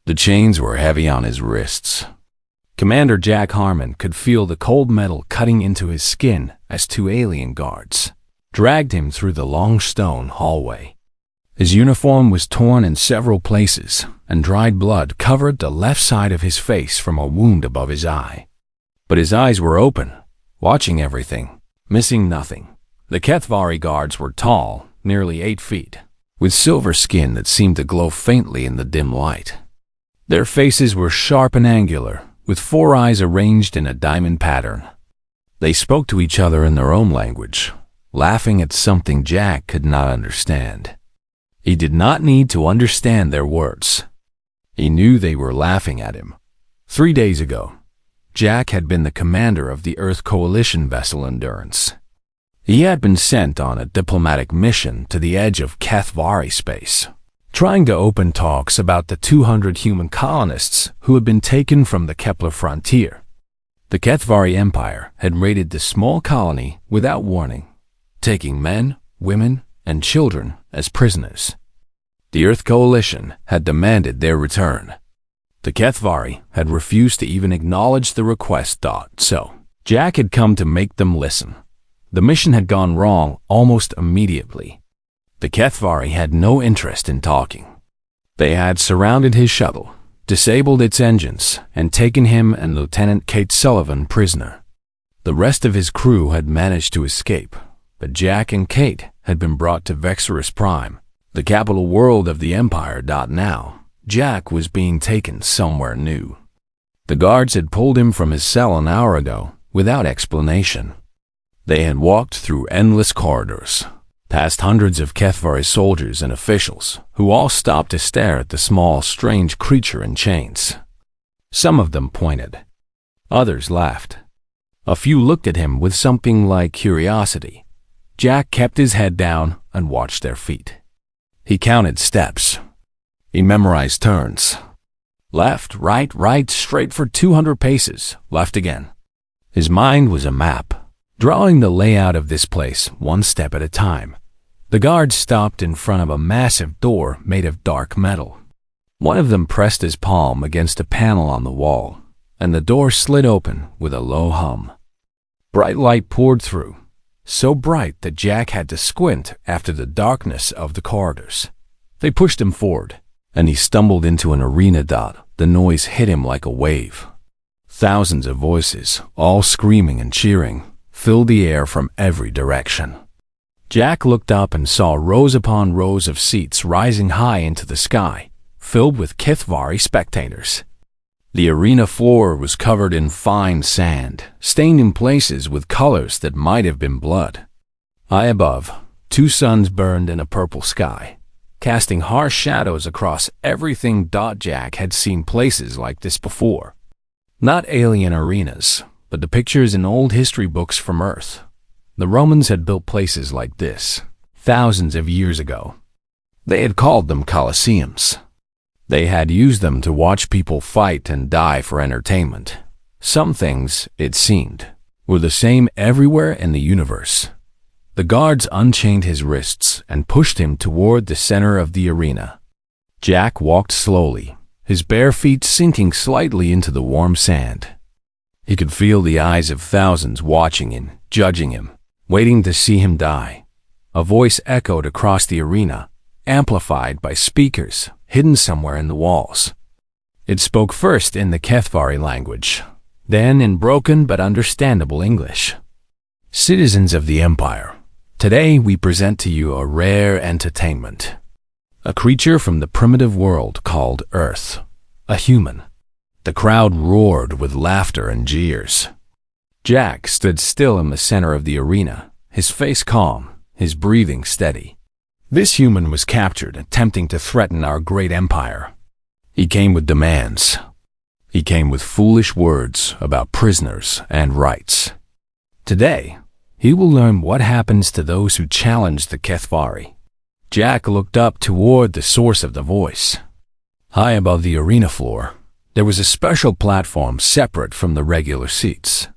The chains were heavy on his wrists. Commander Jack Harmon could feel the cold metal cutting into his skin as two alien guards dragged him through the long stone hallway. His uniform was torn in several places, and dried blood covered the left side of his face from a wound above his eye. But his eyes were open, watching everything, missing nothing. The Kethvari guards were tall, nearly 8 feet, with silver skin that seemed to glow faintly in the dim light. Their faces were sharp and angular, with 4 eyes arranged in a diamond pattern. They spoke to each other in their own language, laughing at something Jack could not understand. He did not need to understand their words. He knew they were laughing at him. 3 days ago, Jack had been the commander of the Earth Coalition vessel Endurance. He had been sent on a diplomatic mission to the edge of Kethvari space, trying to open talks about the 200 human colonists who had been taken from the Kepler frontier. The Kethvari Empire had raided the small colony without warning, taking men, women, and children as prisoners. The Earth Coalition had demanded their return. The Kethvari had refused to even acknowledge the request. So, Jack had come to make them listen. The mission had gone wrong almost immediately. The Kethvari had no interest in talking. They had surrounded his shuttle, disabled its engines, and taken him and Lieutenant Kate Sullivan prisoner. The rest of his crew had managed to escape, but Jack and Kate had been brought to Vexorus Prime, the capital world of the Empire. Now, Jack was being taken somewhere new. The guards had pulled him from his cell an hour ago without explanation. They had walked through endless corridors, past hundreds of Kethvari soldiers and officials, who all stopped to stare at the small, strange creature in chains. Some of them pointed. Others laughed. A few looked at him with something like curiosity. Jack kept his head down and watched their feet. He counted steps. He memorized turns. Left, right, straight for 200 paces, left again. His mind was a map, drawing the layout of this place one step at a time. The guards stopped in front of a massive door made of dark metal. One of them pressed his palm against a panel on the wall, and the door slid open with a low hum. Bright light poured through, so bright that Jack had to squint after the darkness of the corridors. They pushed him forward, and he stumbled into an arena. The noise hit him like a wave. Thousands of voices, all screaming and cheering, filled the air from every direction. Jack looked up and saw rows upon rows of seats rising high into the sky, filled with Kethvari spectators. The arena floor was covered in fine sand, stained in places with colors that might have been blood. High above, 2 suns burned in a purple sky, casting harsh shadows across everything. Jack had seen places like this before. Not alien arenas, but the pictures in old history books from Earth. The Romans had built places like this thousands of years ago. They had called them Colosseums. They had used them to watch people fight and die for entertainment. Some things, it seemed, were the same everywhere in the universe. The guards unchained his wrists and pushed him toward the center of the arena. Jack walked slowly, his bare feet sinking slightly into the warm sand. He could feel the eyes of thousands watching him, judging him, waiting to see him die. A voice echoed across the arena, amplified by speakers hidden somewhere in the walls. It spoke first in the Kethvari language, then in broken but understandable English. Citizens of the Empire, today we present to you a rare entertainment. A creature from the primitive world called Earth, a human. The crowd roared with laughter and jeers. Jack stood still in the center of the arena, his face calm, his breathing steady. This human was captured, attempting to threaten our great empire. He came with demands. He came with foolish words about prisoners and rights. Today, he will learn what happens to those who challenge the Kethvari. Jack looked up toward the source of the voice. High above the arena floor, there was a special platform separate from the regular seats.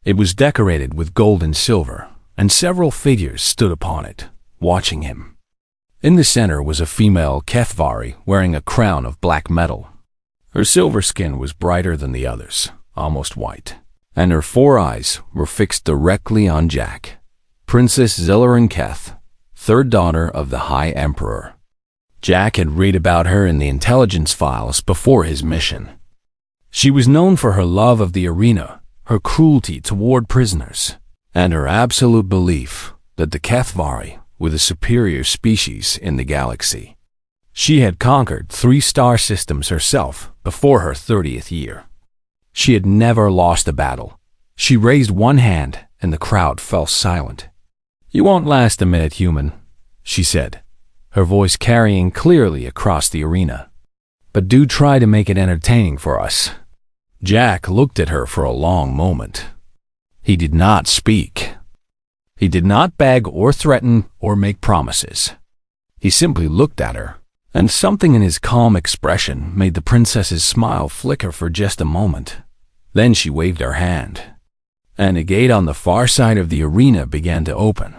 It was decorated with gold and silver, and several figures stood upon it, watching him. In the center was a female Kethvari wearing a crown of black metal. Her silver skin was brighter than the others, almost white, and her 4 eyes were fixed directly on Jack. Princess Zillarinketh, third daughter of the High Emperor. Jack had read about her in the intelligence files before his mission. She was known for her love of the arena, her cruelty toward prisoners, and her absolute belief that the HFY were the superior species in the galaxy. She had conquered 3 star systems herself before her 30th year. She had never lost a battle. She raised one hand and the crowd fell silent. "You won't last a minute, human," she said, her voice carrying clearly across the arena. "But do try to make it entertaining for us." Jack looked at her for a long moment. He did not speak. He did not beg or threaten or make promises. He simply looked at her, and something in his calm expression made the princess's smile flicker for just a moment. Then she waved her hand, and a gate on the far side of the arena began to open.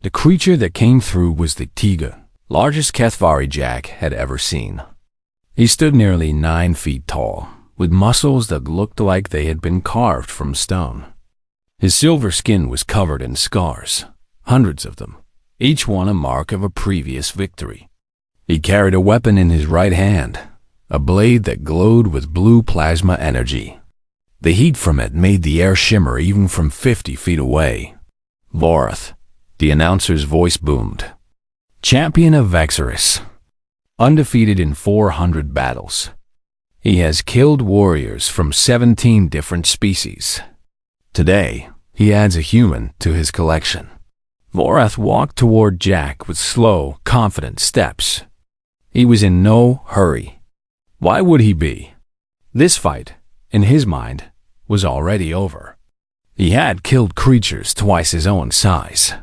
The creature that came through was the Tiga, largest HFY Jack had ever seen. He stood nearly 9 feet tall, with muscles that looked like they had been carved from stone. His silver skin was covered in scars, hundreds of them, each one a mark of a previous victory. He carried a weapon in his right hand, a blade that glowed with blue plasma energy. The heat from it made the air shimmer even from 50 feet away. "Vorath," the announcer's voice boomed. "Champion of Vexorus, undefeated in 400 battles. He has killed warriors from 17 different species. Today, he adds a human to his collection." Vorath walked toward Jack with slow, confident steps. He was in no hurry. Why would he be? This fight, in his mind, was already over. He had killed creatures twice his own size.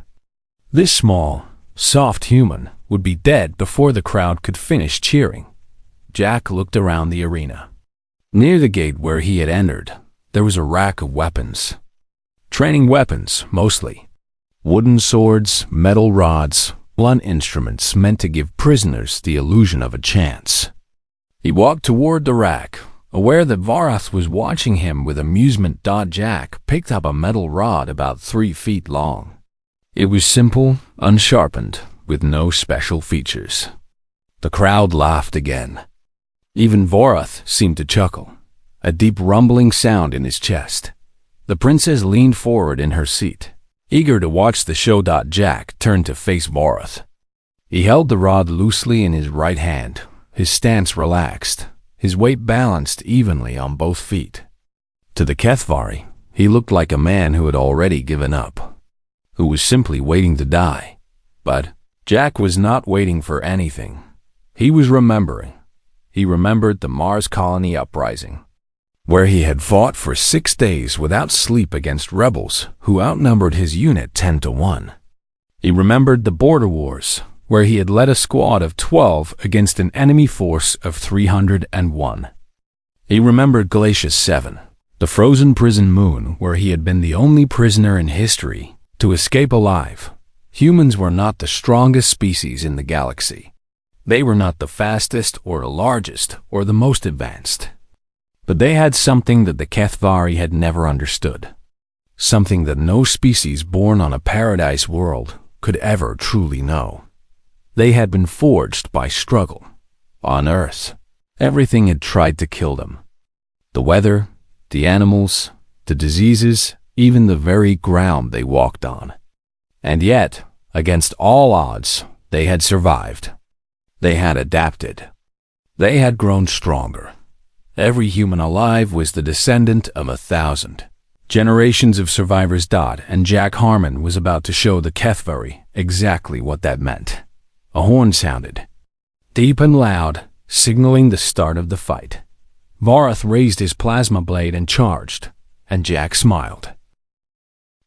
This small, soft human would be dead before the crowd could finish cheering. Jack looked around the arena. Near the gate where he had entered, there was a rack of weapons. Training weapons, mostly. Wooden swords, metal rods, blunt instruments meant to give prisoners the illusion of a chance. He walked toward the rack, aware that Vorath was watching him with amusement. Jack picked up a metal rod about 3 feet long. It was simple, unsharpened, with no special features. The crowd laughed again. Even Vorath seemed to chuckle, a deep rumbling sound in his chest. The princess leaned forward in her seat, eager to watch the show. Jack turned to face Vorath. He held the rod loosely in his right hand, his stance relaxed, his weight balanced evenly on both feet. To the HFY, he looked like a man who had already given up, who was simply waiting to die. But Jack was not waiting for anything. He was remembering. He remembered the Mars colony uprising, where he had fought for 6 days without sleep against rebels who outnumbered his unit 10 to 1. He remembered the border wars, where he had led a squad of 12 against an enemy force of 301. He remembered Glacius 7, the frozen prison moon where he had been the only prisoner in history to escape alive. Humans were not the strongest species in the galaxy. They were not the fastest or the largest or the most advanced. But they had something that the HFY had never understood. Something that no species born on a paradise world could ever truly know. They had been forged by struggle. On Earth, everything had tried to kill them. The weather, the animals, the diseases, even the very ground they walked on. And yet, against all odds, they had survived. They had adapted. They had grown stronger. Every human alive was the descendant of 1,000 generations of survivors. And Jack Harmon was about to show the HFY exactly what that meant. A horn sounded, deep and loud, signaling the start of the fight. Vorath raised his plasma blade and charged, and Jack smiled.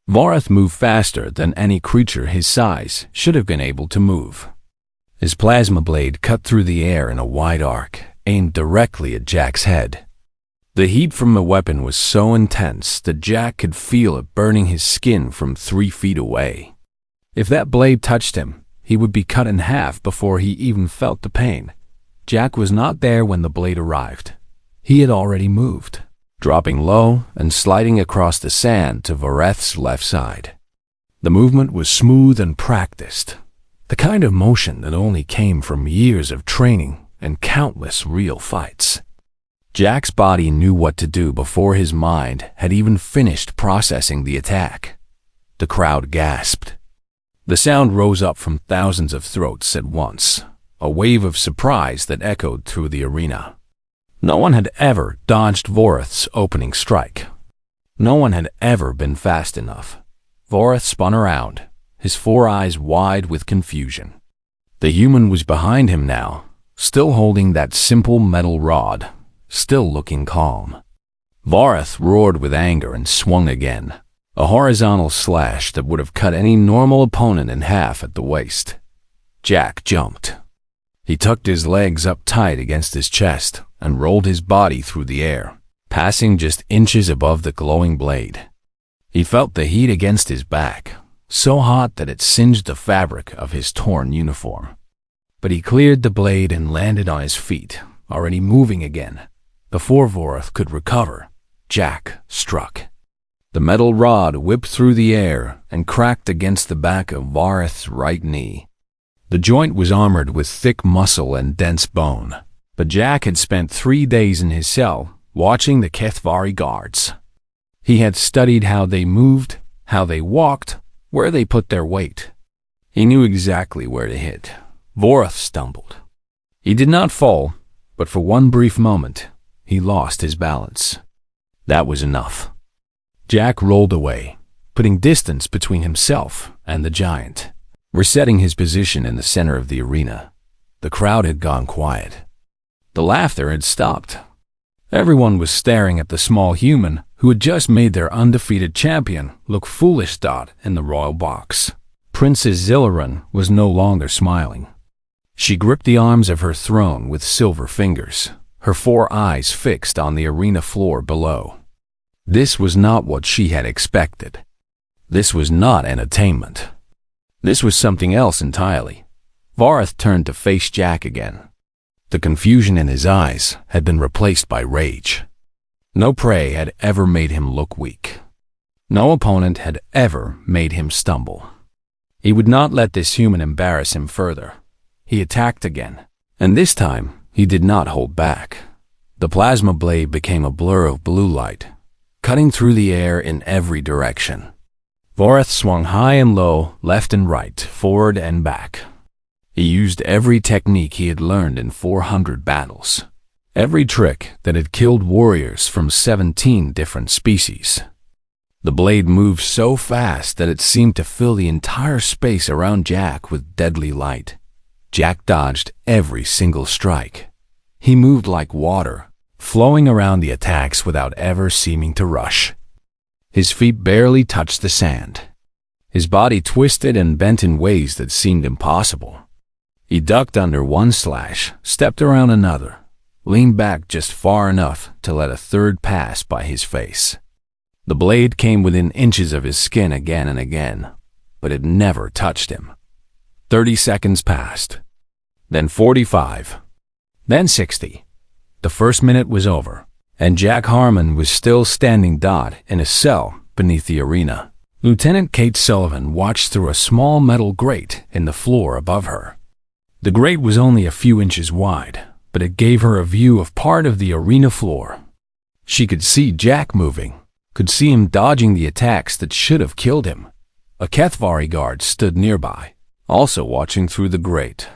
Vorath moved faster than any creature his size should have been able to move. His plasma blade cut through the air in a wide arc, aimed directly at Jack's head. The heat from the weapon was so intense that Jack could feel it burning his skin from 3 feet away. If that blade touched him, he would be cut in half before he even felt the pain. Jack was not there when the blade arrived. he had already moved, dropping low and sliding across the sand to Voreth's left side. The movement was smooth and practiced, the kind of motion that only came from years of training and countless real fights. Jack's body knew what to do before his mind had even finished processing the attack. The crowd gasped. The sound rose up from thousands of throats at once, a wave of surprise that echoed through the arena. No one had ever dodged Voreth's opening strike. No one had ever been fast enough. Voreth spun around, his four eyes wide with confusion. The human was behind him now, still holding that simple metal rod, still looking calm. Voreth roared with anger and swung again, a horizontal slash that would have cut any normal opponent in half at the waist. Jack jumped. He tucked his legs up tight against his chest and rolled his body through the air, passing just inches above the glowing blade. He felt the heat against his back, so hot that it singed the fabric of his torn uniform. But he cleared the blade and landed on his feet, already moving again. Before Voreth could recover, Jack struck. The metal rod whipped through the air and cracked against the back of Voreth's right knee. The joint was armored with thick muscle and dense bone, but Jack had spent 3 days in his cell watching the HFY guards. He had studied how they moved, how they walked, where they put their weight. He knew exactly where to hit. Voreth stumbled. He did not fall, but for one brief moment, he lost his balance. That was enough. Jack rolled away, putting distance between himself and the giant, resetting his position in the center of the arena. The crowd had gone quiet. The laughter had stopped. Everyone was staring at the small human who had just made their undefeated champion look foolish in the royal box. Princess Zilliran was no longer smiling. She gripped the arms of her throne with silver fingers, her 4 eyes fixed on the arena floor below. This was not what she had expected. This was not entertainment. This was something else entirely. Voreth turned to face Jack again. The confusion in his eyes had been replaced by rage. No prey had ever made him look weak. No opponent had ever made him stumble. He would not let this human embarrass him further. He attacked again, and this time he did not hold back. The plasma blade became a blur of blue light, cutting through the air in every direction. Voreth swung high and low, left and right, forward and back. He used every technique he had learned in 400 battles, every trick that had killed warriors from 17 different species. The blade moved so fast that it seemed to fill the entire space around Jack with deadly light. Jack dodged every single strike. He moved like water, flowing around the attacks without ever seeming to rush. His feet barely touched the sand. His body twisted and bent in ways that seemed impossible. He ducked under one slash, stepped around another, leaned back just far enough to let a third pass by his face. The blade came within inches of his skin again and again, but it never touched him. 30 seconds passed, then 45, then 60. The first minute was over, and Jack Harmon was still standing in a cell beneath the arena. Lieutenant Kate Sullivan watched through a small metal grate in the floor above her. The grate was only a few inches wide, but it gave her a view of part of the arena floor. She could see Jack moving, could see him dodging the attacks that should have killed him. A HFY guard stood nearby, also watching through the grate.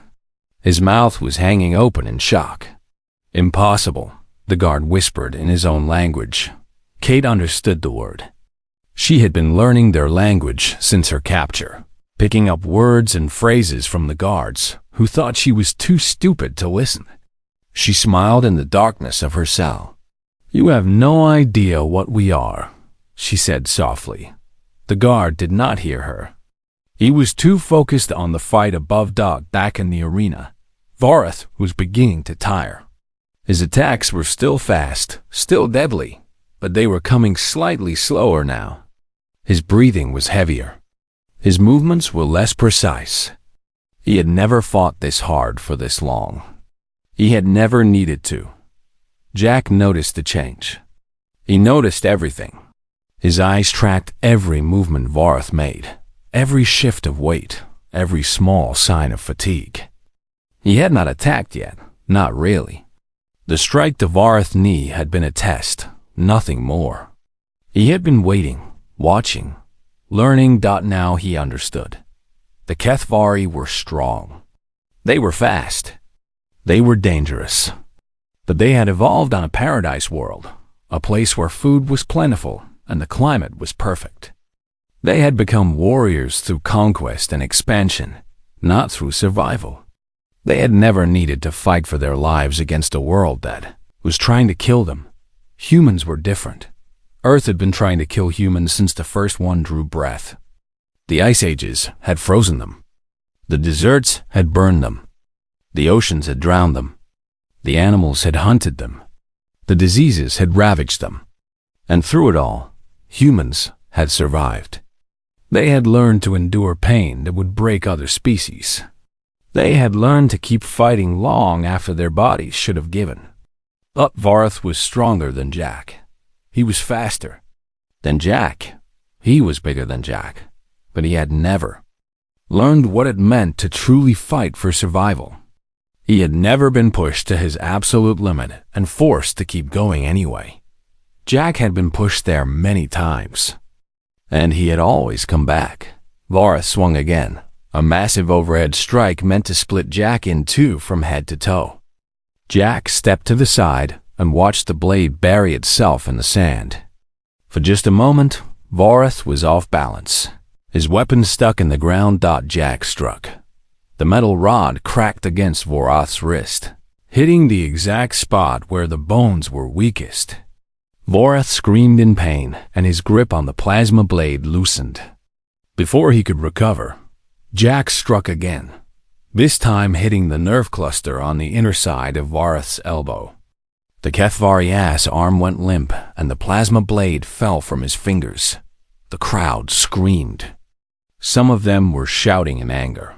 His mouth was hanging open in shock. "Impossible," the guard whispered in his own language. Kate understood the word. She had been learning their language since her capture, picking up words and phrases from the guards, who thought she was too stupid to listen. She smiled in the darkness of her cell. "You have no idea what we are," she said softly. The guard did not hear her. He was too focused on the fight above back in the arena. Voreth was beginning to tire. His attacks were still fast, still deadly, but they were coming slightly slower now. His breathing was heavier. His movements were less precise. He had never fought this hard for this long. He had never needed to. Jack noticed the change. He noticed everything. His eyes tracked every movement Varth made, every shift of weight, every small sign of fatigue. He had not attacked yet, not really. The strike to Varth's knee had been a test, nothing more. He had been waiting, watching, learning. Now he understood. The Kethvari were strong. They were fast. They were dangerous. But they had evolved on a paradise world, a place where food was plentiful and the climate was perfect. They had become warriors through conquest and expansion, not through survival. They had never needed to fight for their lives against a world that was trying to kill them. Humans were different. Earth had been trying to kill humans since the first one drew breath. The ice ages had frozen them. The deserts had burned them. The oceans had drowned them. The animals had hunted them. The diseases had ravaged them. And through it all, humans had survived. They had learned to endure pain that would break other species. They had learned to keep fighting long after their bodies should have given. But Varth was stronger than Jack. He was faster than Jack. He was bigger than Jack. But he had never learned what it meant to truly fight for survival. He had never been pushed to his absolute limit and forced to keep going anyway. Jack had been pushed there many times. And he had always come back. Varth swung again, a massive overhead strike meant to split Jack in two from head to toe. Jack stepped to the side and watched the blade bury itself in the sand. For just a moment, Varth was off balance. His weapon stuck in the ground. Jack struck. The metal rod cracked against Varth's wrist, hitting the exact spot where the bones were weakest. Varth screamed in pain, and his grip on the plasma blade loosened. Before he could recover, Jack struck again, this time hitting the nerve cluster on the inner side of Varth's elbow. The Kethvari-ass arm went limp, and the plasma blade fell from his fingers. The crowd screamed. Some of them were shouting in anger.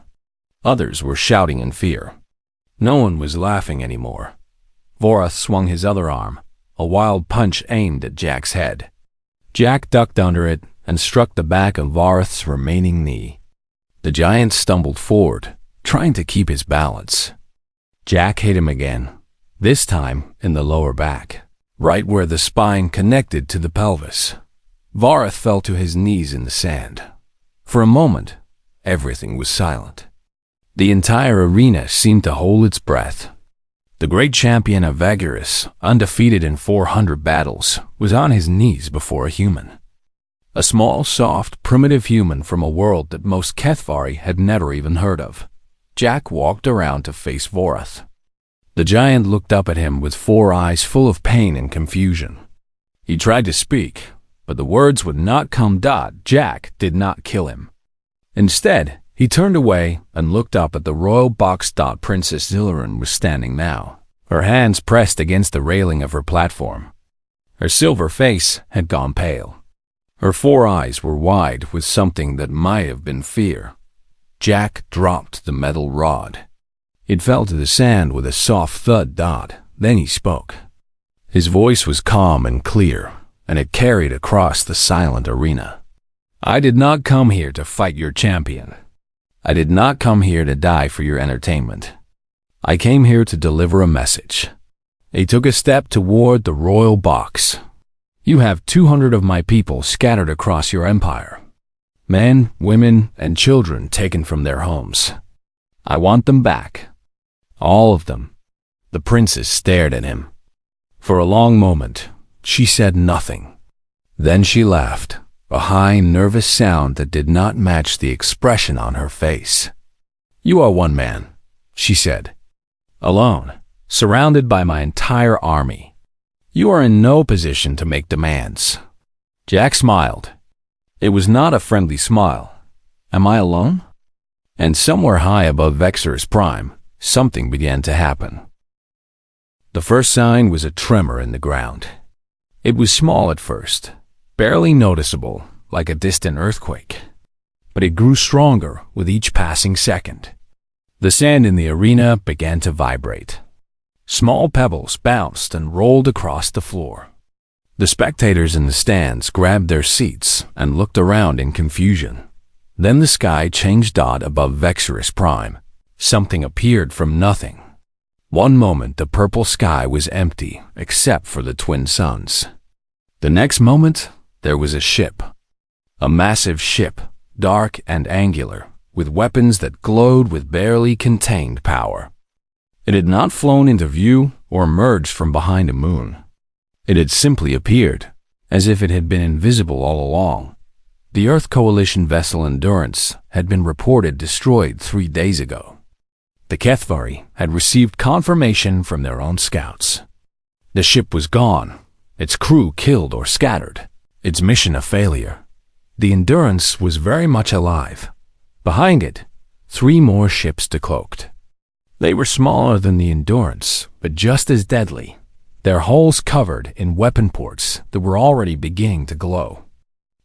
Others were shouting in fear. No one was laughing anymore. Varth swung his other arm, a wild punch aimed at Jack's head. Jack ducked under it and struck the back of Varth's remaining knee. The giant stumbled forward, trying to keep his balance. Jack hit him again, this time in the lower back, right where the spine connected to the pelvis. Varth fell to his knees in the sand. For a moment, everything was silent. The entire arena seemed to hold its breath. The great champion of Vagarus, undefeated in 400 battles, was on his knees before a human. A small, soft, primitive human from a world that most Kethvari had never even heard of. Jack walked around to face Varth. The giant looked up at him with 4 eyes full of pain and confusion. He tried to speak, but the words would not come. Jack did not kill him. Instead, he turned away and looked up at the royal box. Princess Zillerin was standing now, her hands pressed against the railing of her platform. Her silver face had gone pale. Her 4 eyes were wide with something that might have been fear. Jack dropped the metal rod. It fell to the sand with a soft thud. Then he spoke. His voice was calm and clear, and it carried across the silent arena. I did not come here to fight your champion. I did not come here to die for your entertainment. I came here to deliver a message. He took a step toward the royal box. You have 200 of my people scattered across your empire. Men, women, and children taken from their homes. I want them back. All of them. The princess stared at him. For a long moment, she said nothing. Then she laughed, a high, nervous sound that did not match the expression on her face. You are one man, she said. Alone, surrounded by my entire army. You are in no position to make demands. Jack smiled. It was not a friendly smile. Am I alone? And somewhere high above Vexor's prime, something began to happen. The first sign was a tremor in the ground. It was small at first, barely noticeable, like a distant earthquake. But it grew stronger with each passing second. The sand in the arena began to vibrate. Small pebbles bounced and rolled across the floor. The spectators in the stands grabbed their seats and looked around in confusion. Then the sky changed dot above Vexorus Prime. Something appeared from nothing. One moment the purple sky was empty except for the twin suns. The next moment there was a ship. A massive ship, dark and angular, with weapons that glowed with barely contained power. It had not flown into view or emerged from behind a moon. It had simply appeared, as if it had been invisible all along. The Earth Coalition vessel Endurance had been reported destroyed 3 days ago. The HFY had received confirmation from their own scouts. The ship was gone, its crew killed or scattered, its mission a failure. The Endurance was very much alive. Behind it, 3 more ships decloaked. They were smaller than the Endurance, but just as deadly, their hulls covered in weapon ports that were already beginning to glow.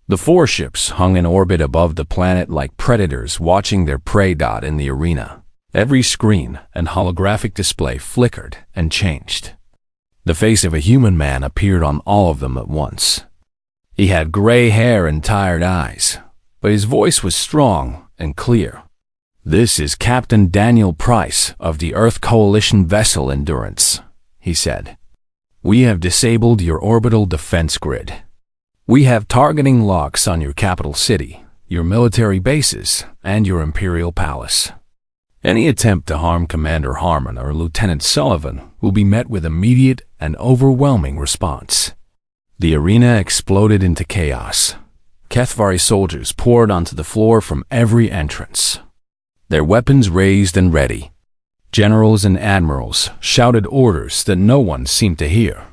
The 4 ships hung in orbit above the planet like predators watching their prey. In the arena, every screen and holographic display flickered and changed. The face of a human man appeared on all of them at once. He had gray hair and tired eyes, but his voice was strong and clear. "This is Captain Daniel Price of the Earth Coalition vessel Endurance," he said. "We have disabled your orbital defense grid. We have targeting locks on your capital city, your military bases, and your Imperial Palace. Any attempt to harm Commander Harmon or Lieutenant Sullivan will be met with immediate and overwhelming response." The arena exploded into chaos. HFY soldiers poured onto the floor from every entrance, their weapons raised and ready. Generals and admirals shouted orders that no one seemed to hear.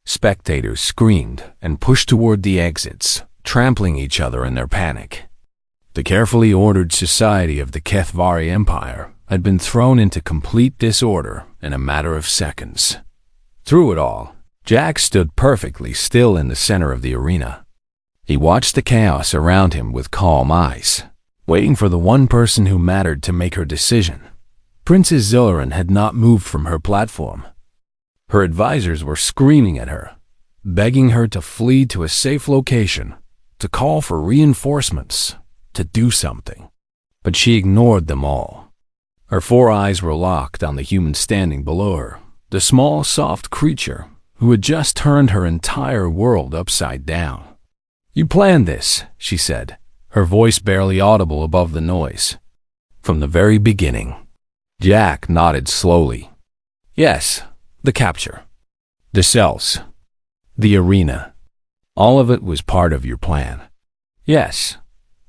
Spectators screamed and pushed toward the exits, trampling each other in their panic. The carefully ordered society of the HFY Empire had been thrown into complete disorder in a matter of seconds. Through it all, Jack stood perfectly still in the center of the arena. He watched the chaos around him with calm eyes, waiting for the one person who mattered to make her decision. Princess Zillerin had not moved from her platform. Her advisors were screaming at her, begging her to flee to a safe location, to call for reinforcements, to do something. But she ignored them all. Her 4 eyes were locked on the human standing below her, the small, soft creature who had just turned her entire world upside down. "You planned this," she said, her voice barely audible above the noise. "From the very beginning." Jack nodded slowly. "Yes, the capture, the cells, the arena. All of it was part of your plan." "Yes."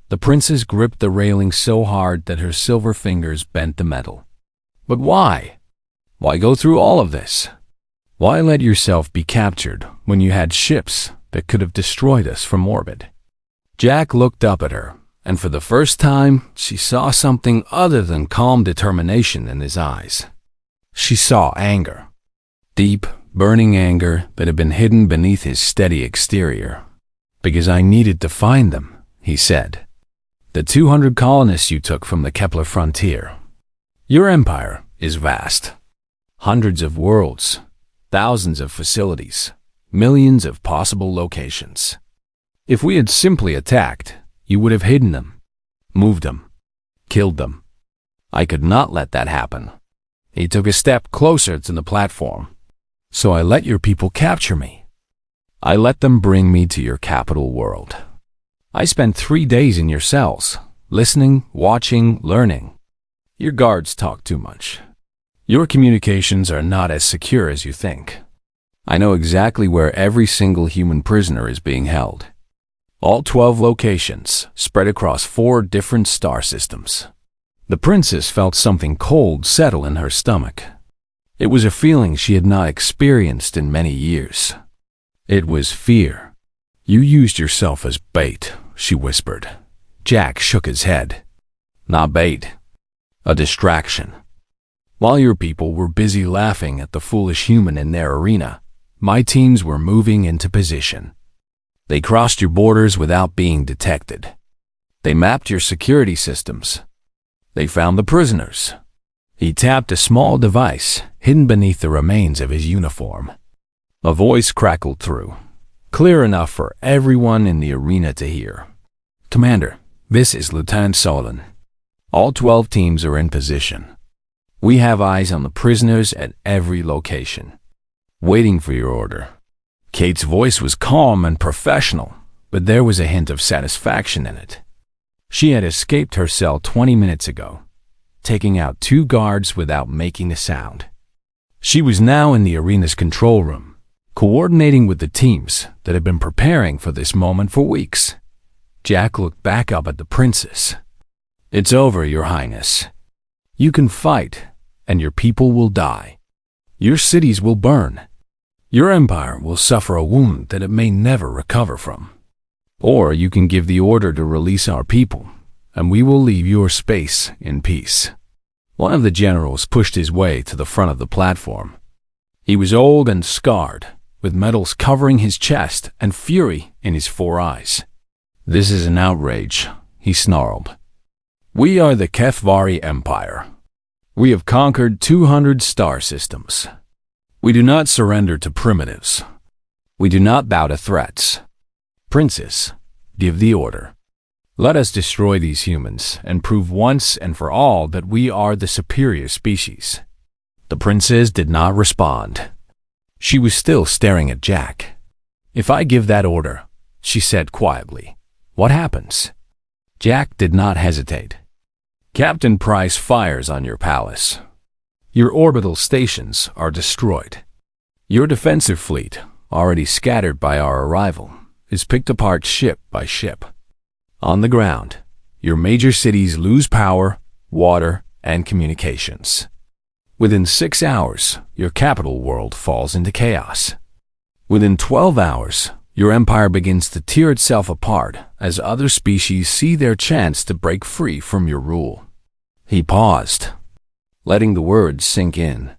The princess gripped the railing so hard that her silver fingers bent the metal. "But why? Why go through all of this? Why let yourself be captured when you had ships that could have destroyed us from orbit?" Jack looked up at her, and for the first time, she saw something other than calm determination in his eyes. She saw anger. Deep, burning anger that had been hidden beneath his steady exterior. "Because I needed to find them," he said. "The 200 colonists you took from the Kepler frontier. Your empire is vast. Hundreds of worlds, thousands of facilities, millions of possible locations. If we had simply attacked, you would have hidden them, moved them, killed them. I could not let that happen." He took a step closer to the platform. "So I let your people capture me. I let them bring me to your capital world. I spent 3 days in your cells, listening, watching, learning. Your guards talk too much. Your communications are not as secure as you think. I know exactly where every single human prisoner is being held. All 12 locations, spread across 4 different star systems." The princess felt something cold settle in her stomach. It was a feeling she had not experienced in many years. It was fear. "You used yourself as bait," she whispered. Jack shook his head. "Not bait. A distraction. While your people were busy laughing at the foolish human in their arena, my teams were moving into position. They crossed your borders without being detected. They mapped your security systems. They found the prisoners. He tapped a small device hidden beneath the remains of his uniform. A voice crackled through, clear enough for everyone in the arena to hear. "Commander, this is Lieutenant Solon. All 12 teams are in position. We have eyes on the prisoners at every location, waiting for your order." Kate's voice was calm and professional, but there was a hint of satisfaction in it. She had escaped her cell 20 minutes ago, taking out 2 guards without making a sound. She was now in the arena's control room, coordinating with the teams that had been preparing for this moment for weeks. Jack looked back up at the princess. "It's over, Your Highness. You can fight, and your people will die. Your cities will burn. Your empire will suffer a wound that it may never recover from. Or you can give the order to release our people, and we will leave your space in peace." One of the generals pushed his way to the front of the platform. He was old and scarred, with medals covering his chest and fury in his 4 eyes. "This is an outrage," he snarled. "We are the Kethvari Empire. We have conquered 200 star systems. We do not surrender to primitives. We do not bow to threats. Princess, give the order. Let us destroy these humans and prove once and for all that we are the superior species." The princess did not respond. She was still staring at Jack. "If I give that order," she said quietly, "what happens?" Jack did not hesitate. "Captain Price fires on your palace. Your orbital stations are destroyed. Your defensive fleet, already scattered by our arrival, is picked apart ship by ship. On the ground, your major cities lose power, water, and communications. Within 6 hours, your capital world falls into chaos. Within 12 hours, your empire begins to tear itself apart as other species see their chance to break free from your rule." He paused, letting the words sink in.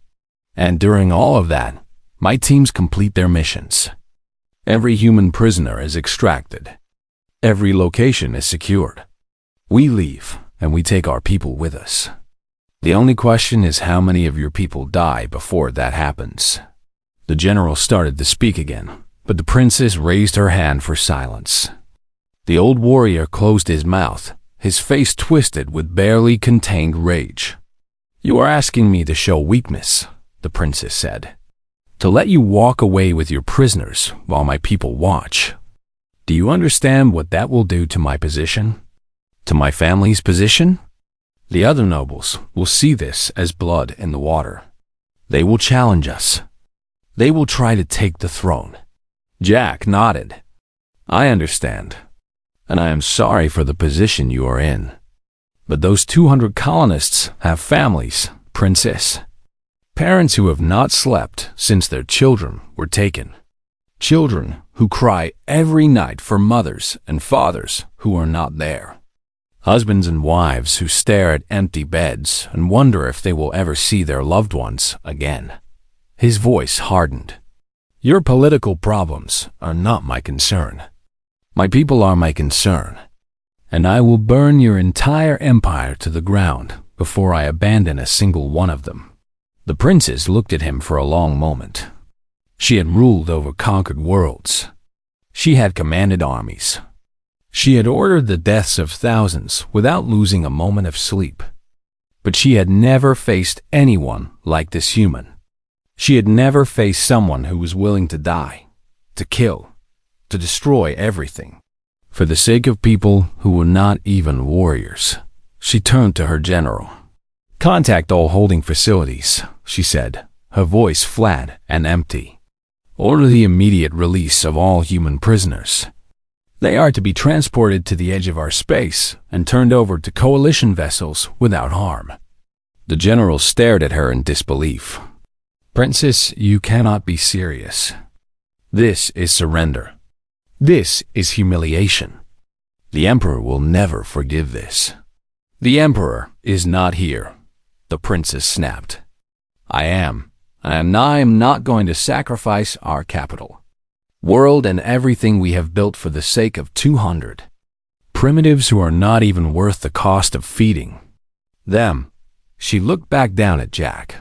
"And during all of that, my teams complete their missions. Every human prisoner is extracted. Every location is secured. We leave, and we take our people with us. The only question is how many of your people die before that happens." The general started to speak again, but the princess raised her hand for silence. The old warrior closed his mouth, his face twisted with barely contained rage. "You are asking me to show weakness," the princess said. "To let you walk away with your prisoners while my people watch. Do you understand what that will do to my position? To my family's position? The other nobles will see this as blood in the water. They will challenge us. They will try to take the throne." Jack nodded. "I understand, and I am sorry for the position you are in. But those 200 colonists have families, princess. Parents who have not slept since their children were taken. Children who cry every night for mothers and fathers who are not there. Husbands and wives who stare at empty beds and wonder if they will ever see their loved ones again." His voice hardened. "Your political problems are not my concern. My people are my concern, and I will burn your entire empire to the ground before I abandon a single one of them." The princess looked at him for a long moment. She had ruled over conquered worlds. She had commanded armies. She had ordered the deaths of thousands without losing a moment of sleep. But she had never faced anyone like this human. She had never faced someone who was willing to die, to kill, to destroy everything, for the sake of people who were not even warriors. She turned to her general. "Contact all holding facilities," she said, her voice flat and empty. "Order the immediate release of all human prisoners. They are to be transported to the edge of our space and turned over to coalition vessels without harm." The general stared at her in disbelief. "Princess, you cannot be serious. This is surrender. This is humiliation. The Emperor will never forgive this." "The Emperor is not here," the princess snapped. I am not going to sacrifice our capital, world, and everything we have built for the sake of 200 primitives who are not even worth the cost of feeding them." She looked back down at Jack.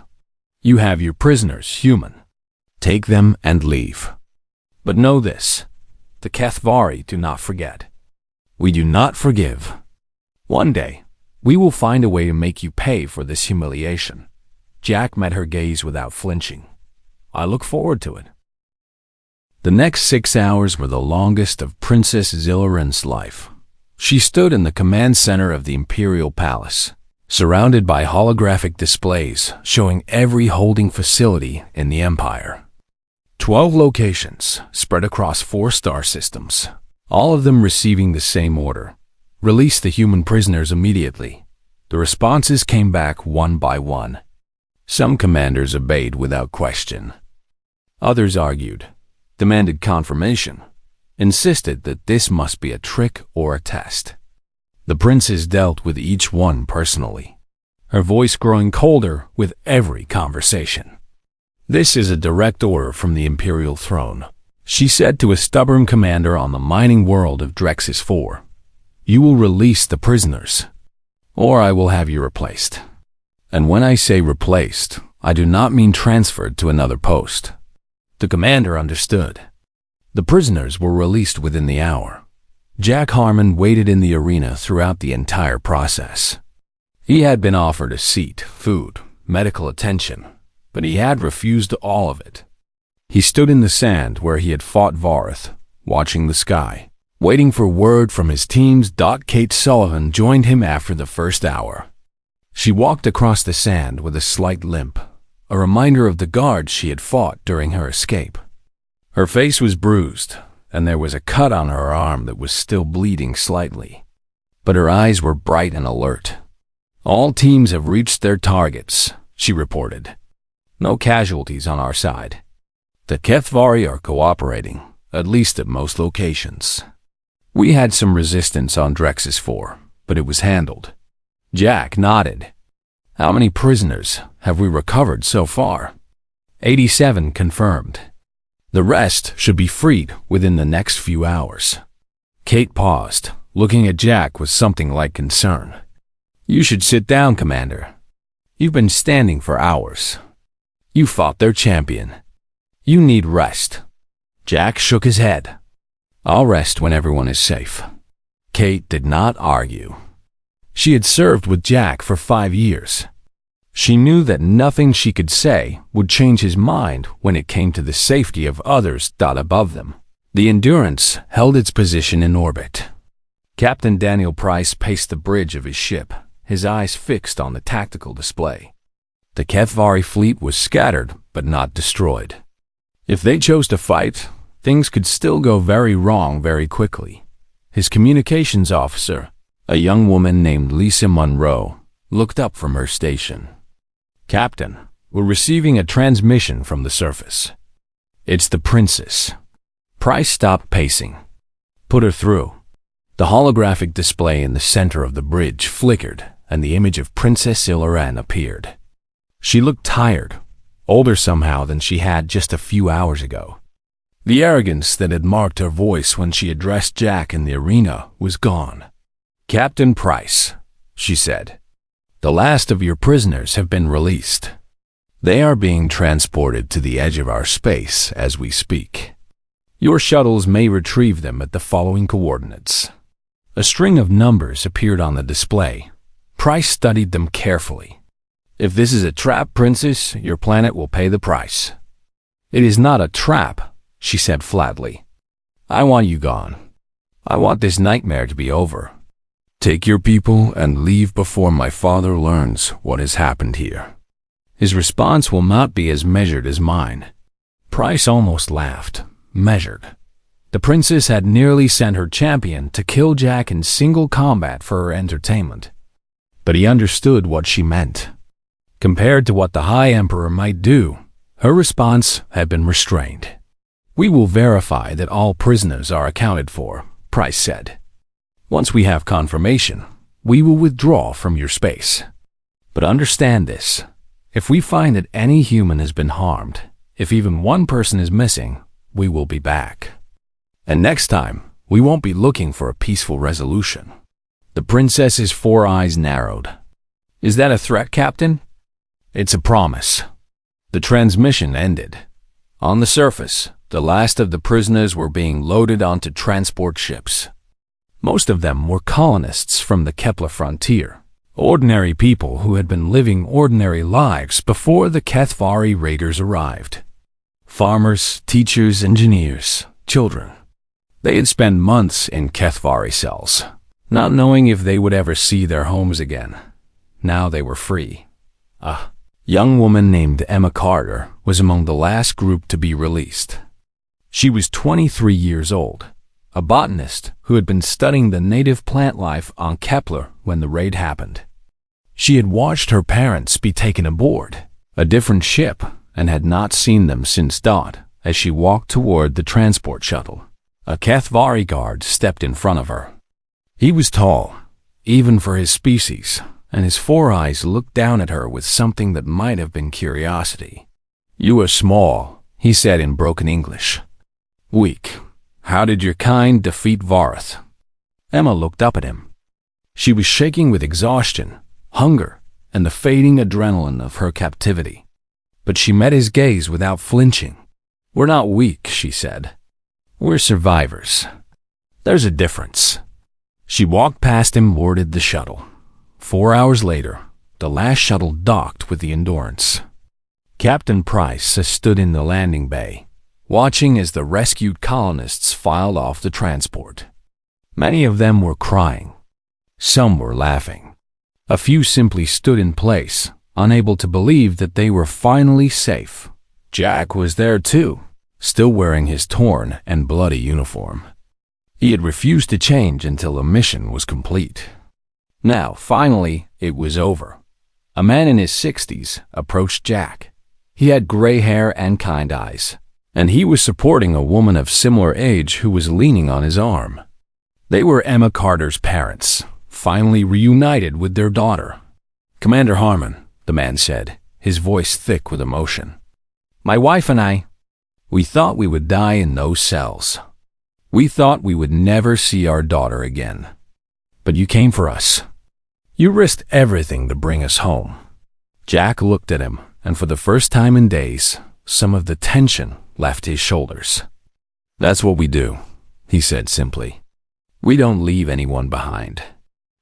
You have your prisoners, human. Take them and leave. But know this, the HFY do not forget. We do not forgive. One day, we will find a way to make you pay for this humiliation. Jack met her gaze without flinching. I look forward to it. The next 6 hours were the longest of Princess Zilliran's life. She stood in the command center of the Imperial Palace, surrounded by holographic displays showing every holding facility in the Empire. 12 locations spread across 4 star systems, all of them receiving the same order. Release the human prisoners immediately. The responses came back one by one. Some commanders obeyed without question. Others argued, demanded confirmation, insisted that this must be a trick or a test. The princess dealt with each one personally, her voice growing colder with every conversation. This is a direct order from the Imperial throne, she said to a stubborn commander on the mining world of Drexus 4. You will release the prisoners, or I will have you replaced. And when I say replaced, I do not mean transferred to another post. The commander understood. The prisoners were released within the hour. Jack Harmon waited in the arena throughout the entire process. He had been offered a seat, food, medical attention, but he had refused all of it. He stood in the sand where he had fought Vareth, watching the sky, waiting for word from his teams. Kate Sullivan joined him after the first hour. She walked across the sand with a slight limp, a reminder of the guards she had fought during her escape. Her face was bruised, and there was a cut on her arm that was still bleeding slightly. But her eyes were bright and alert. All teams have reached their targets, she reported. No casualties on our side. The HFY are cooperating, at least at most locations. We had some resistance on Drexus 4, but it was handled. Jack nodded. How many prisoners have we recovered so far? 87 confirmed. The rest should be freed within the next few hours. Kate paused, looking at Jack with something like concern. You should sit down, Commander. You've been standing for hours. You fought their champion. You need rest. Jack shook his head. I'll rest when everyone is safe. Kate did not argue. She had served with Jack for 5 years. She knew that nothing she could say would change his mind when it came to the safety of others above them. The Endurance held its position in orbit. Captain Daniel Price paced the bridge of his ship, his eyes fixed on the tactical display. The HFY fleet was scattered but not destroyed. If they chose to fight, things could still go very wrong very quickly. His communications officer, a young woman named Lisa Monroe, looked up from her station. Captain, we're receiving a transmission from the surface. It's the princess. Price stopped pacing. Put her through. The holographic display in the center of the bridge flickered, and the image of Princess Zilliran appeared. She looked tired, older somehow than she had just a few hours ago. The arrogance that had marked her voice when she addressed Jack in the arena was gone. Captain Price, she said, the last of your prisoners have been released. They are being transported to the edge of our space as we speak. Your shuttles may retrieve them at the following coordinates. A string of numbers appeared on the display. Price studied them carefully. If this is a trap, Princess, your planet will pay the price. It is not a trap, she said flatly. I want you gone. I want this nightmare to be over. Take your people and leave before my father learns what has happened here. His response will not be as measured as mine. Price almost laughed. Measured. The princess had nearly sent her champion to kill Jack in single combat for her entertainment. But he understood what she meant. Compared to what the High Emperor might do, her response had been restrained. We will verify that all prisoners are accounted for, Price said. Once we have confirmation, we will withdraw from your space. But understand this. If we find that any human has been harmed, if even one person is missing, we will be back. And next time, we won't be looking for a peaceful resolution. The princess's 4 eyes narrowed. Is that a threat, Captain? It's a promise. The transmission ended. On the surface, the last of the prisoners were being loaded onto transport ships. Most of them were colonists from the Kepler frontier, ordinary people who had been living ordinary lives before the Kethvari raiders arrived. Farmers, teachers, engineers, children. They had spent months in Kethvari cells, not knowing if they would ever see their homes again. Now they were free. A young woman named Emma Carter was among the last group to be released. She was 23 years old, a botanist who had been studying the native plant life on Kepler when the raid happened. She had watched her parents be taken aboard a different ship and had not seen them since dawn as she walked toward the transport shuttle. A Kethvari guard stepped in front of her. He was tall, even for his species, and his four eyes looked down at her with something that might have been curiosity. "You are small," he said in broken English. "Weak. How did your kind defeat Varth?" Emma looked up at him. She was shaking with exhaustion, hunger, and the fading adrenaline of her captivity. But she met his gaze without flinching. "We're not weak," she said. "We're survivors. There's a difference." She walked past him, boarded the shuttle. 4 hours later, the last shuttle docked with the Endurance. Captain Price stood in the landing bay, watching as the rescued colonists filed off the transport. Many of them were crying. Some were laughing. A few simply stood in place, unable to believe that they were finally safe. Jack was there too, still wearing his torn and bloody uniform. He had refused to change until the mission was complete. Now, finally, it was over. A man in his 60s approached Jack. He had gray hair and kind eyes, and he was supporting a woman of similar age who was leaning on his arm. They were Emma Carter's parents, finally reunited with their daughter. "Commander Harmon," the man said, his voice thick with emotion. "My wife and I, we thought we would die in those cells. We thought we would never see our daughter again. But you came for us. You risked everything to bring us home." Jack looked at him, and for the first time in days, some of the tension left his shoulders. "That's what we do," he said simply. "We don't leave anyone behind."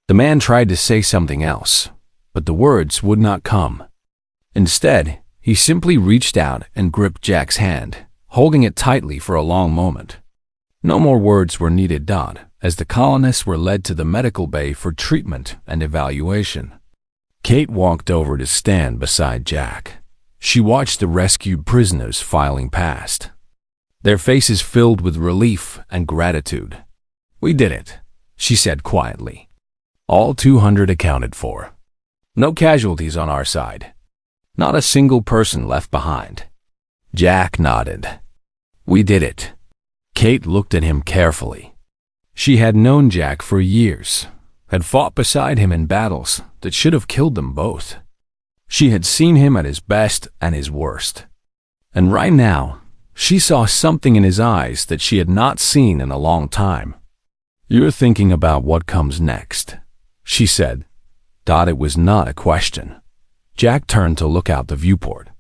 The man tried to say something else, but the words would not come. Instead, he simply reached out and gripped Jack's hand, holding it tightly for a long moment. No more words were needed, as the colonists were led to the medical bay for treatment and evaluation. Kate walked over to stand beside Jack. She watched the rescued prisoners filing past, their faces filled with relief and gratitude. "We did it," she said quietly. "All 200 accounted for. No casualties on our side. Not a single person left behind." Jack nodded. "We did it." Kate looked at him carefully. She had known Jack for years, had fought beside him in battles that should have killed them both. She had seen him at his best and his worst. And right now, she saw something in his eyes that she had not seen in a long time. "You're thinking about what comes next," she said. It was not a question. Jack turned to look out the viewport,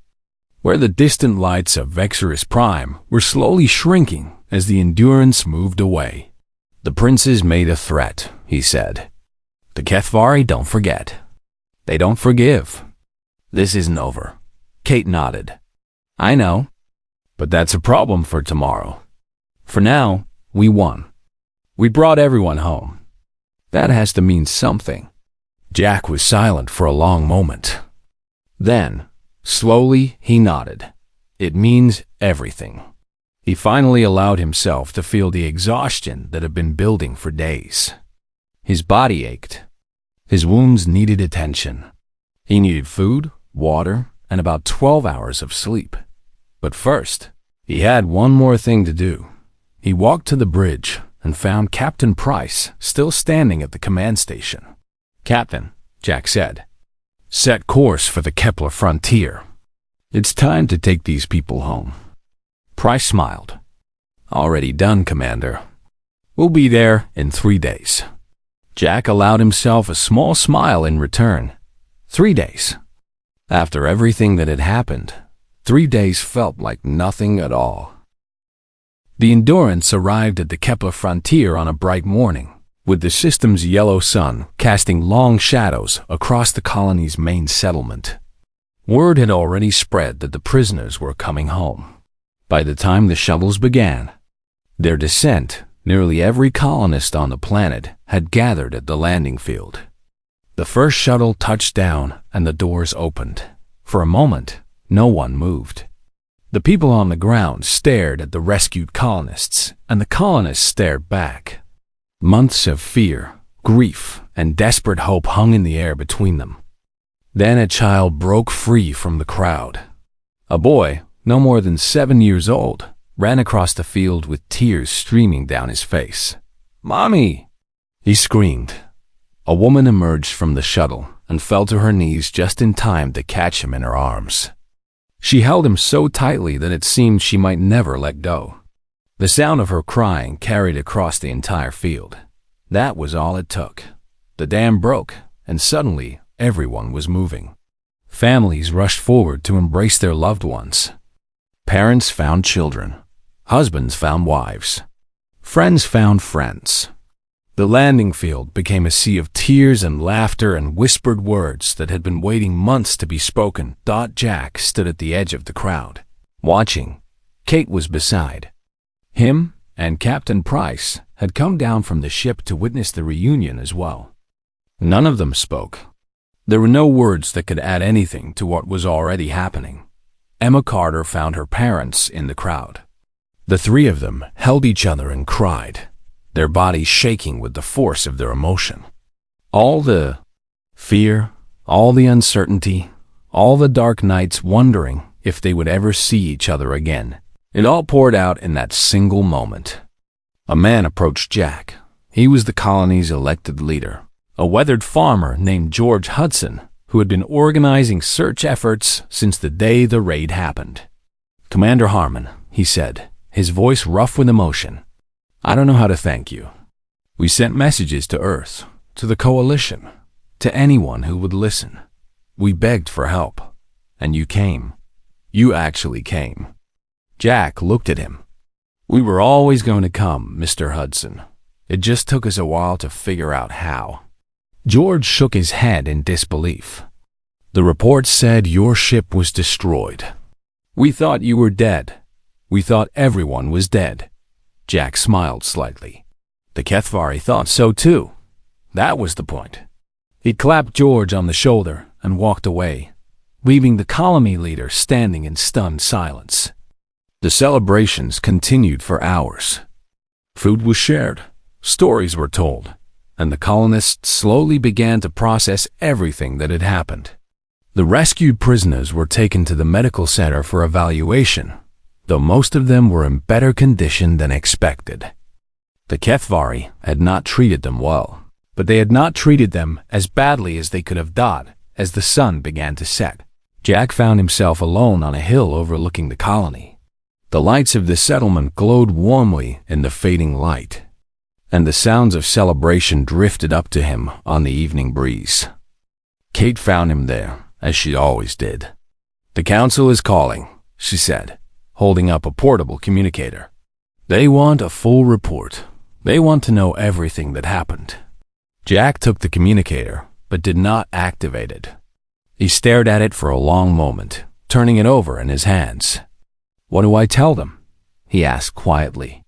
where the distant lights of Vexorus Prime were slowly shrinking as the Endurance moved away. "The princes made a threat," he said. "The Kethvari don't forget. They don't forgive. This isn't over." Kate nodded. "I know, but that's a problem for tomorrow. For now, we won. We brought everyone home. That has to mean something." Jack was silent for a long moment. Then, slowly, he nodded. "It means everything." He finally allowed himself to feel the exhaustion that had been building for days. His body ached. His wounds needed attention. He needed food, water, and about 12 hours of sleep. But first, he had one more thing to do. He walked to the bridge and found Captain Price still standing at the command station. "Captain," Jack said, "set course for the Kepler frontier. It's time to take these people home." Price smiled. "Already done, Commander. We'll be there in 3 days." Jack allowed himself a small smile in return. 3 days. After everything that had happened, 3 days felt like nothing at all. The Endurance arrived at the Kepler frontier on a bright morning, with the system's yellow sun casting long shadows across the colony's main settlement. Word had already spread that the prisoners were coming home. By the time the shuttles began their descent, nearly every colonist on the planet had gathered at the landing field. The first shuttle touched down and the doors opened. For a moment, no one moved. The people on the ground stared at the rescued colonists, and the colonists stared back. Months of fear, grief, and desperate hope hung in the air between them. Then a child broke free from the crowd. A boy, no more than 7 years old, ran across the field with tears streaming down his face. "Mommy!" he screamed. A woman emerged from the shuttle and fell to her knees just in time to catch him in her arms. She held him so tightly that it seemed she might never let go. The sound of her crying carried across the entire field. That was all it took. The dam broke, and suddenly everyone was moving. Families rushed forward to embrace their loved ones. Parents found children. Husbands found wives. Friends found friends. The landing field became a sea of tears and laughter and whispered words that had been waiting months to be spoken. Jack stood at the edge of the crowd, watching. Kate was beside him, and Captain Price had come down from the ship to witness the reunion as well. None of them spoke. There were no words that could add anything to what was already happening. Emma Carter found her parents in the crowd. The three of them held each other and cried, their bodies shaking with the force of their emotion. All the fear, all the uncertainty, all the dark nights wondering if they would ever see each other again, it all poured out in that single moment. A man approached Jack. He was the colony's elected leader, a weathered farmer named George Hudson, who had been organizing search efforts since the day the raid happened. "Commander Harmon," he said, his voice rough with emotion, "I don't know how to thank you. We sent messages to Earth, to the Coalition, to anyone who would listen. We begged for help, and you came. You actually came." Jack looked at him. "We were always going to come, Mr. Hudson. It just took us a while to figure out how." George shook his head in disbelief. "The report said your ship was destroyed. We thought you were dead. We thought everyone was dead." Jack smiled slightly. "The Kethvari thought so too. That was the point." He clapped George on the shoulder and walked away, leaving the colony leader standing in stunned silence. The celebrations continued for hours. Food was shared, stories were told, and the colonists slowly began to process everything that had happened. The rescued prisoners were taken to the medical center for evaluation, though most of them were in better condition than expected. The Kethvari had not treated them well, but they had not treated them as badly as they could have done as the sun began to set. Jack found himself alone on a hill overlooking the colony. The lights of the settlement glowed warmly in the fading light, and the sounds of celebration drifted up to him on the evening breeze. Kate found him there, as she always did. "The council is calling," she said, holding up a portable communicator. "They want a full report. They want to know everything that happened." Jack took the communicator, but did not activate it. He stared at it for a long moment, turning it over in his hands. "What do I tell them?" he asked quietly.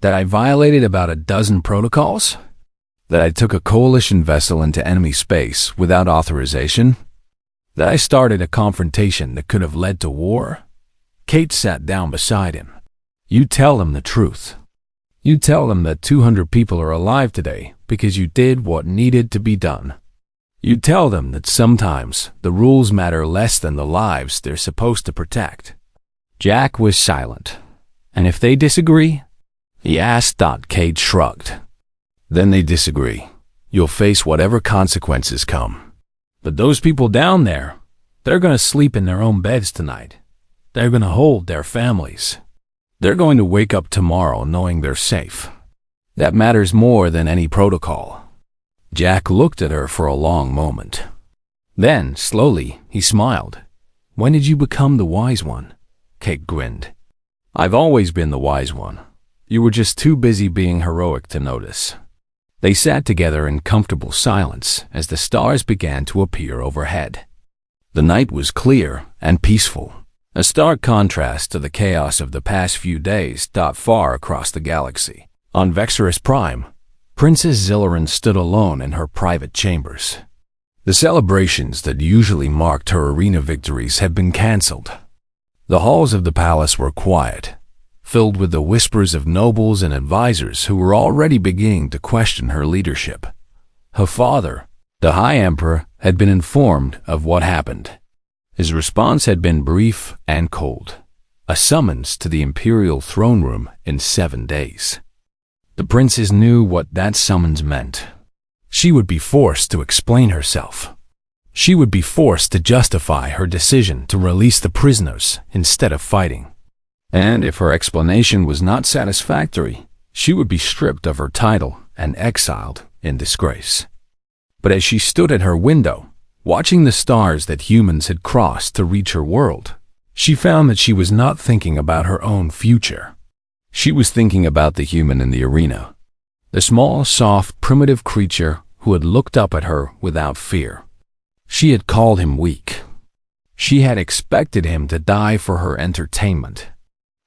"That I violated about a dozen protocols? That I took a coalition vessel into enemy space without authorization? That I started a confrontation that could have led to war?" Kate sat down beside him. "You tell them the truth. You tell them that 200 people are alive today because you did what needed to be done. You tell them that sometimes the rules matter less than the lives they're supposed to protect." Jack was silent. "And if they disagree?" he asked. Kate shrugged. "Then they disagree. You'll face whatever consequences come. But those people down there, they're going to sleep in their own beds tonight. They're going to hold their families. They're going to wake up tomorrow knowing they're safe. That matters more than any protocol." Jack looked at her for a long moment. Then, slowly, he smiled. "When did you become the wise one?" Kate grinned. "I've always been the wise one. You were just too busy being heroic to notice." They sat together in comfortable silence as the stars began to appear overhead. The night was clear and peaceful, a stark contrast to the chaos of the past few days far across the galaxy. On Vexorus Prime, Princess Zilliron stood alone in her private chambers. The celebrations that usually marked her arena victories had been cancelled. The halls of the palace were quiet, filled with the whispers of nobles and advisors who were already beginning to question her leadership. Her father, the High Emperor, had been informed of what happened. His response had been brief and cold: a summons to the imperial throne room in 7 days. The princess knew what that summons meant. She would be forced to explain herself. She would be forced to justify her decision to release the prisoners instead of fighting. And if her explanation was not satisfactory, she would be stripped of her title and exiled in disgrace. But as she stood at her window, watching the stars that humans had crossed to reach her world, she found that she was not thinking about her own future. She was thinking about the human in the arena, the small, soft, primitive creature who had looked up at her without fear. She had called him weak. She had expected him to die for her entertainment.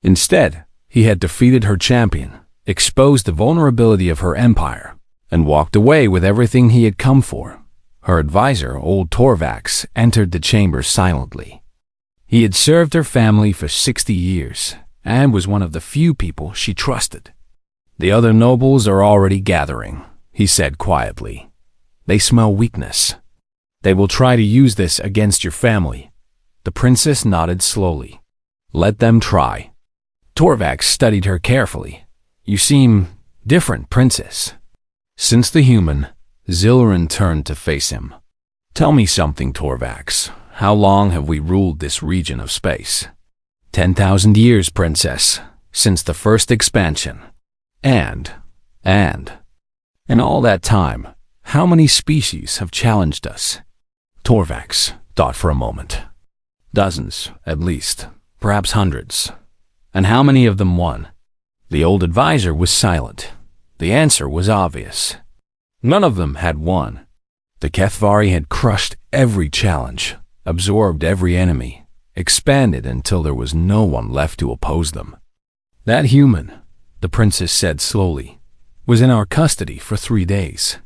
Instead, he had defeated her champion, exposed the vulnerability of her empire, and walked away with everything he had come for. Her advisor, old Torvax, entered the chamber silently. He had served her family for 60 years and was one of the few people she trusted. "The other nobles are already gathering," he said quietly. "They smell weakness. They will try to use this against your family." The princess nodded slowly. "Let them try." Torvax studied her carefully. "You seem different, princess." Since the human, Zilliron turned to face him. "Tell me something, Torvax. How long have we ruled this region of space?" 10,000 years, princess, since the first expansion. And in all that time, how many species have challenged us?" Torvax thought for a moment. "Dozens, at least, perhaps hundreds. And how many of them won?" The old advisor was silent. The answer was obvious. None of them had won. The Kethvari had crushed every challenge, absorbed every enemy, expanded until there was no one left to oppose them. "That human," the princess said slowly, "was in our custody for 3 days.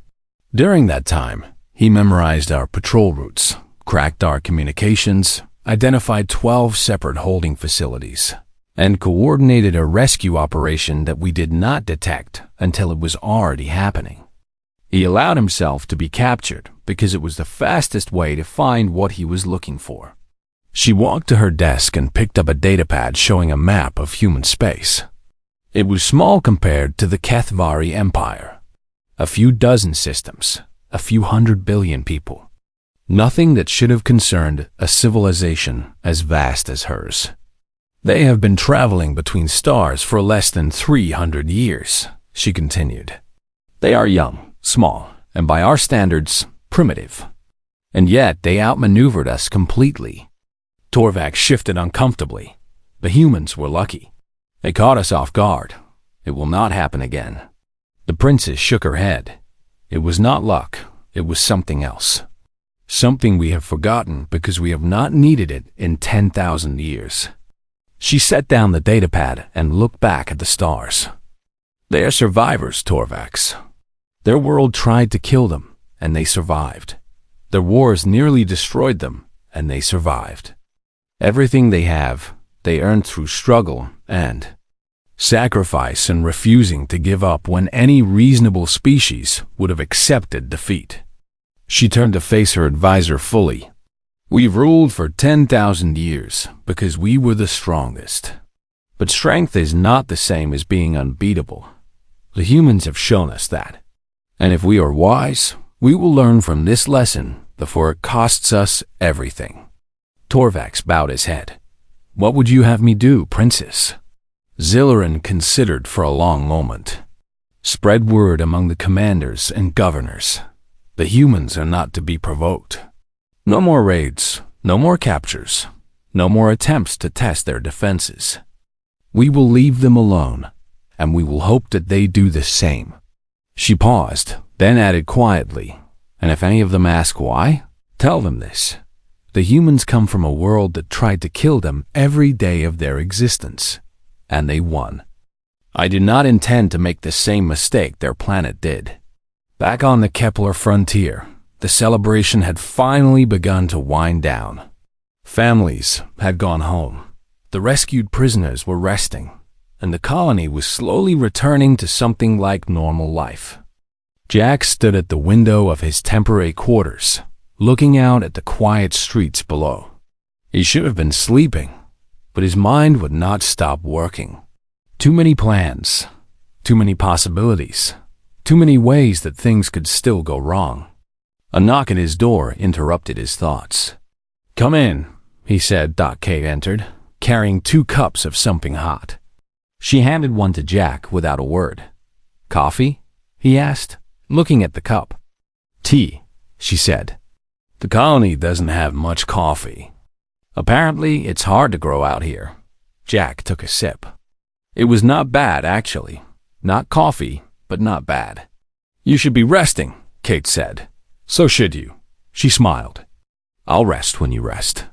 During that time, he memorized our patrol routes, cracked our communications, identified 12 separate holding facilities, and coordinated a rescue operation that we did not detect until it was already happening. He allowed himself to be captured because it was the fastest way to find what he was looking for." She walked to her desk and picked up a datapad showing a map of human space. It was small compared to the Kethvari Empire. A few dozen systems, a few 100 billion people. Nothing that should have concerned a civilization as vast as hers. "They have been traveling between stars for less than 300 years, she continued. "They are young, small, and by our standards, primitive. And yet they outmaneuvered us completely." Torvax shifted uncomfortably. "The humans were lucky. They caught us off guard. It will not happen again." The princess shook her head. "It was not luck. It was something else. Something we have forgotten because we have not needed it in 10,000 years." She set down the datapad and looked back at the stars. "They are survivors, Torvax. Their world tried to kill them, and they survived. Their wars nearly destroyed them, and they survived. Everything they have, they earned through struggle and sacrifice and refusing to give up when any reasonable species would have accepted defeat." She turned to face her advisor fully. "We've ruled for 10,000 years because we were the strongest. But strength is not the same as being unbeatable. The humans have shown us that. And if we are wise, we will learn from this lesson before it costs us everything." Torvax bowed his head. "What would you have me do, princess?" Zilliron considered for a long moment. "Spread word among the commanders and governors. The humans are not to be provoked. No more raids, no more captures, no more attempts to test their defenses. We will leave them alone, and we will hope that they do the same." She paused, then added quietly, "And if any of them ask why, tell them this. The humans come from a world that tried to kill them every day of their existence, and they won. I do not intend to make the same mistake their planet did." Back on the Kepler frontier, the celebration had finally begun to wind down. Families had gone home. The rescued prisoners were resting, and the colony was slowly returning to something like normal life. Jack stood at the window of his temporary quarters, looking out at the quiet streets below. He should have been sleeping, but his mind would not stop working. Too many plans, too many possibilities, too many ways that things could still go wrong. A knock at his door interrupted his thoughts. "Come in," he said. Kate entered, carrying 2 cups of something hot. She handed one to Jack without a word. "Coffee?" he asked, looking at the cup. "Tea," she said. "The colony doesn't have much coffee. Apparently, it's hard to grow out here." Jack took a sip. It was not bad, actually. Not coffee, but not bad. "You should be resting," Kate said. "So should you." She smiled. "I'll rest when you rest."